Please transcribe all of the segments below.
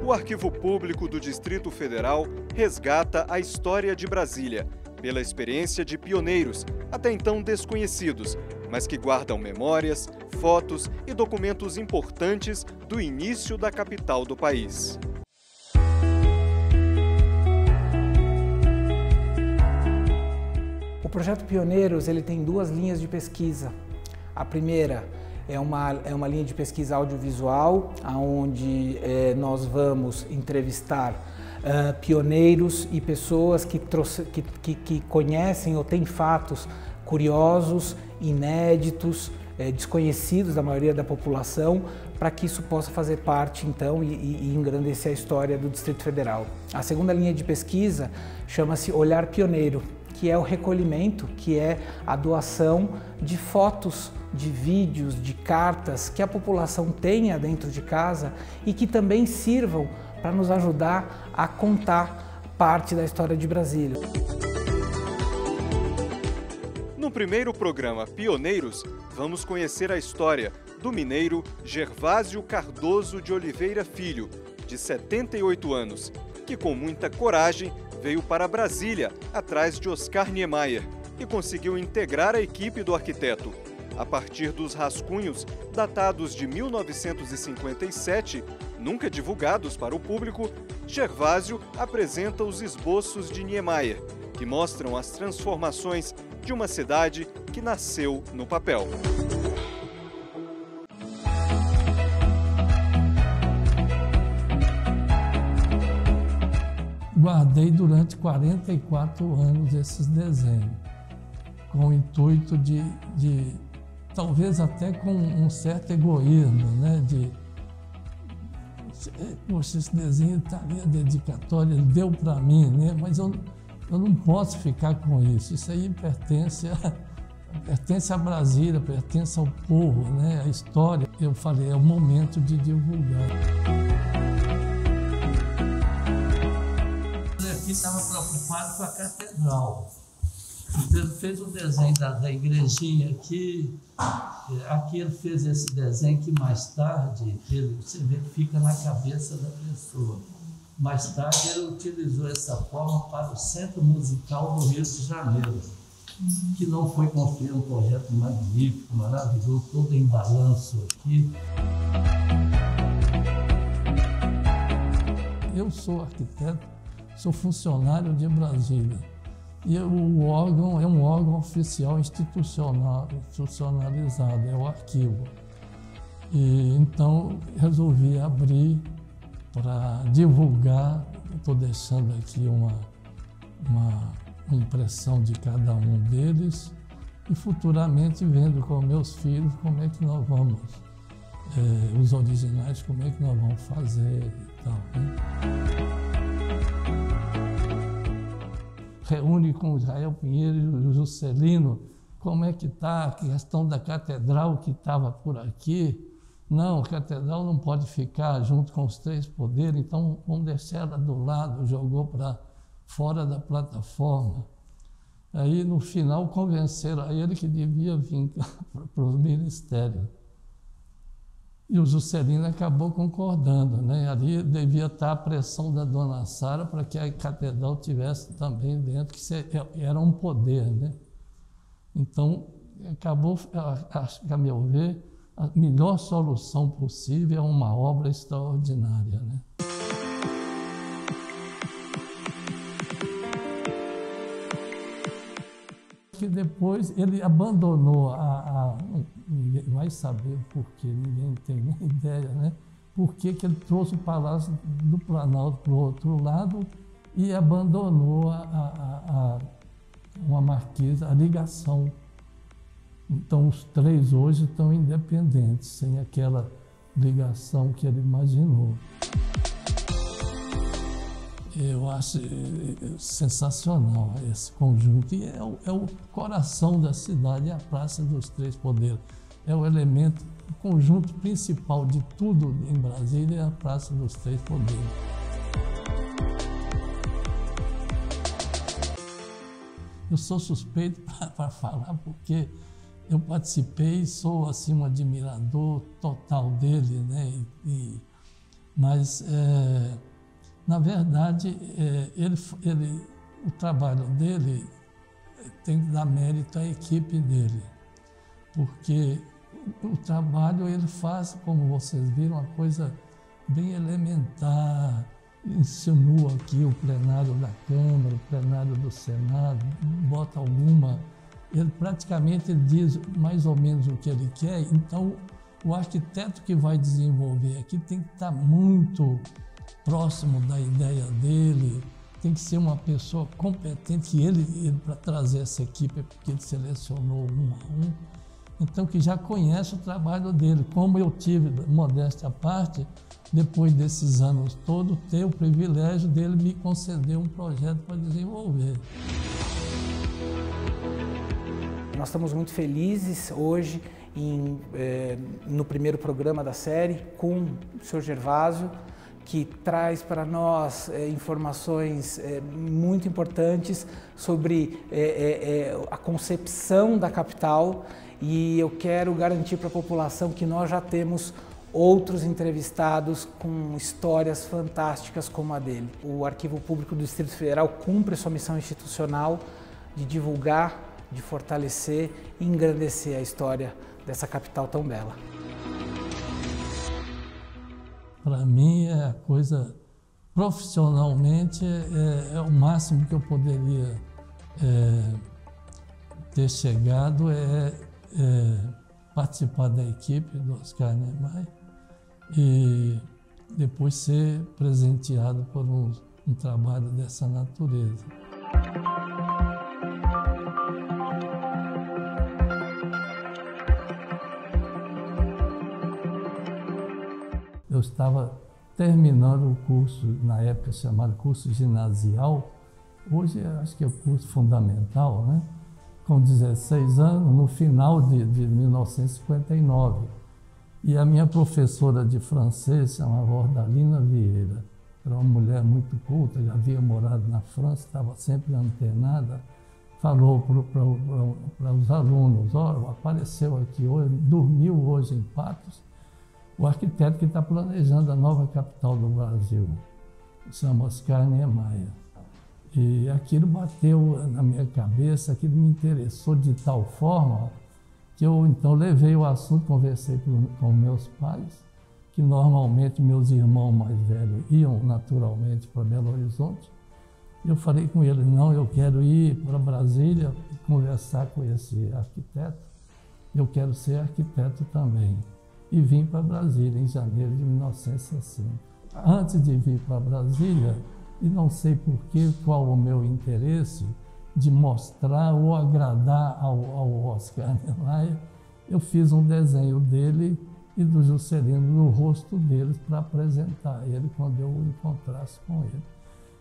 o Arquivo Público do Distrito Federal resgata a história de Brasília, pela experiência de pioneiros, até então desconhecidos, mas que guardam memórias, fotos e documentos importantes do início da capital do país. O projeto Pioneiros ele tem duas linhas de pesquisa. A primeira é uma linha de pesquisa audiovisual, onde nós vamos entrevistar pioneiros e pessoas que conhecem ou têm fatos curiosos, inéditos, desconhecidos da maioria da população, para que isso possa fazer parte, então, e engrandecer a história do Distrito Federal. A segunda linha de pesquisa chama-se Olhar Pioneiro, que é o recolhimento, que é a doação de fotos, de vídeos, de cartas que a população tenha dentro de casa e que também sirvam para nos ajudar a contar parte da história de Brasília. No primeiro programa Pioneiros, vamos conhecer a história do mineiro Gervásio Cardoso de Oliveira Filho, de 78 anos, que com muita coragem veio para Brasília, atrás de Oscar Niemeyer, e conseguiu integrar a equipe do arquiteto. A partir dos rascunhos datados de 1957, nunca divulgados para o público, Gervásio apresenta os esboços de Niemeyer, que mostram as transformações de uma cidade que nasceu no papel. Guardei durante 44 anos esses desenhos, com o intuito de talvez até com um certo egoísmo, né? Poxa, esse desenho está ali, a dedicatória, ele deu para mim, né? Mas eu não posso ficar com isso. Isso aí pertence a Brasília, pertence ao povo, né? A história. Eu falei, é o momento de divulgar. Aqui estava preocupado com a catedral. Então ele fez o desenho da igrejinha aqui. Aqui ele fez esse desenho que mais tarde você vê que fica na cabeça da pessoa. Mais tarde ele utilizou essa forma para o Centro Musical do Rio de Janeiro, que não foi construído, um projeto magnífico, maravilhoso, todo em balanço aqui. Eu sou arquiteto, sou funcionário de Brasília. E o órgão é um órgão oficial institucionalizado, é o arquivo. E então resolvi abrir para divulgar. Estou deixando aqui uma impressão de cada um deles e futuramente vendo com meus filhos como é que nós vamos, os originais, como é que nós vamos fazer e tal, né? Reúne com o Israel Pinheiro e o Juscelino, como é que está a questão da catedral que estava por aqui. Não, a catedral não pode ficar junto com os três poderes, então vamos deixar ela do lado, jogou para fora da plataforma. Aí, no final, convenceram a ele que devia vir para o ministério. E o Juscelino acabou concordando, né? Ali devia estar a pressão da dona Sara para que a catedral tivesse também dentro, que era um poder, né? Então, acabou, a meu ver, a melhor solução possível é uma obra extraordinária, né? Que depois ele abandonou ninguém vai saber o porquê, ninguém tem nem ideia, né? Por que ele trouxe o Palácio do Planalto para o outro lado e abandonou uma marquesa, a ligação. Então os três hoje estão independentes, sem aquela ligação que ele imaginou. Eu acho sensacional esse conjunto. E é o coração da cidade, é a Praça dos Três Poderes. É o elemento, o conjunto principal de tudo em Brasília é a Praça dos Três Poderes. Eu sou suspeito para falar porque eu participei e sou assim, um admirador total dele, né? Mas, na verdade, o trabalho dele tem que dar mérito à equipe dele, porque o trabalho ele faz, como vocês viram, uma coisa bem elementar, insinua aqui o plenário da Câmara, o plenário do Senado, bota alguma... Ele praticamente diz mais ou menos o que ele quer, então o arquiteto que vai desenvolver aqui tem que estar muito próximo da ideia dele, tem que ser uma pessoa competente, que ele para trazer essa equipe, porque ele selecionou um a um, então que já conhece o trabalho dele. Como eu tive, modéstia à parte, depois desses anos todos, ter o privilégio dele me conceder um projeto para desenvolver. Nós estamos muito felizes hoje no primeiro programa da série com o Sr. Gervásio, que traz para nós informações muito importantes sobre a concepção da capital, e eu quero garantir para a população que nós já temos outros entrevistados com histórias fantásticas como a dele. O Arquivo Público do Distrito Federal cumpre sua missão institucional de divulgar, de fortalecer e engrandecer a história dessa capital tão bela. Para mim, a coisa, profissionalmente, é o máximo que eu poderia ter chegado, participar da equipe do Oscar Niemeyer e depois ser presenteado por um trabalho dessa natureza. Eu estava terminando o curso, na época chamado curso ginasial, hoje acho que é o curso fundamental, né? Com 16 anos, no final de 1959. E a minha professora de francês, chamava Ordalina Vieira, era uma mulher muito culta, já havia morado na França, estava sempre antenada, falou para os alunos: olha, apareceu aqui hoje, dormiu hoje em Patos, o arquiteto que está planejando a nova capital do Brasil, chama Oscar Niemeyer. E aquilo bateu na minha cabeça, aquilo me interessou de tal forma que eu então levei o assunto, conversei com meus pais, que normalmente meus irmãos mais velhos iam naturalmente para Belo Horizonte. Eu falei com eles: não, eu quero ir para Brasília conversar com esse arquiteto, eu quero ser arquiteto também. E vim para Brasília em janeiro de 1960. Antes de vir para Brasília, e não sei qual o meu interesse de mostrar ou agradar ao Oscar Niemeyer, eu fiz um desenho dele e do Juscelino no rosto deles para apresentar ele quando eu encontrasse com ele.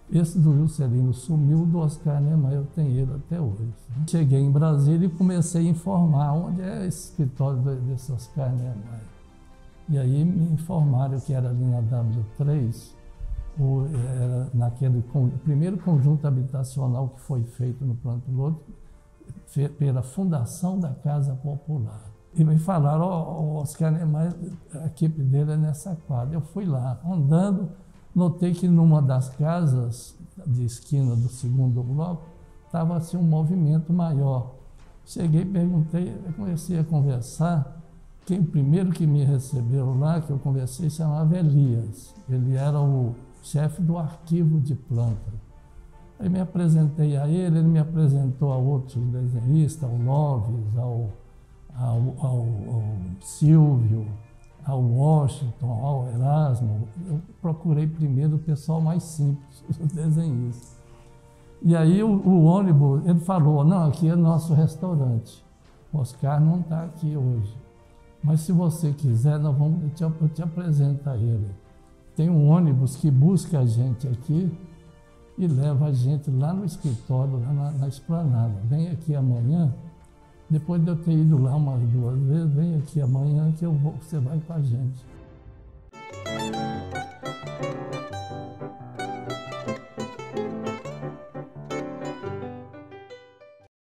Esse do Juscelino sumiu, do Oscar Niemeyer eu tenho ele até hoje. Cheguei em Brasília e comecei a informar onde é esse escritório desse Oscar Niemeyer. E aí me informaram que era ali na W3, era naquele primeiro conjunto habitacional que foi feito no Plano Piloto, pela Fundação da Casa Popular. E me falaram: o Oscar Niemeyer, a equipe dele é nessa quadra. Eu fui lá, andando, notei que numa das casas de esquina do segundo bloco estava assim um movimento maior. Cheguei, perguntei, comecei a conversar. Quem primeiro que me recebeu lá, que eu conversei, chamava Elias. Ele era o chefe do arquivo de planta. Aí me apresentei a ele me apresentou a outros desenhistas, ao Loves, ao Silvio, ao Washington, ao Erasmo. Eu procurei primeiro o pessoal mais simples, os desenhistas. E aí o ônibus, ele falou: não, aqui é nosso restaurante. O Oscar não está aqui hoje. Mas se você quiser, eu te apresento a ele. Tem um ônibus que busca a gente aqui e leva a gente lá no escritório, lá na esplanada. Vem aqui amanhã, depois de eu ter ido lá umas 2 vezes, vem aqui amanhã que você vai com a gente.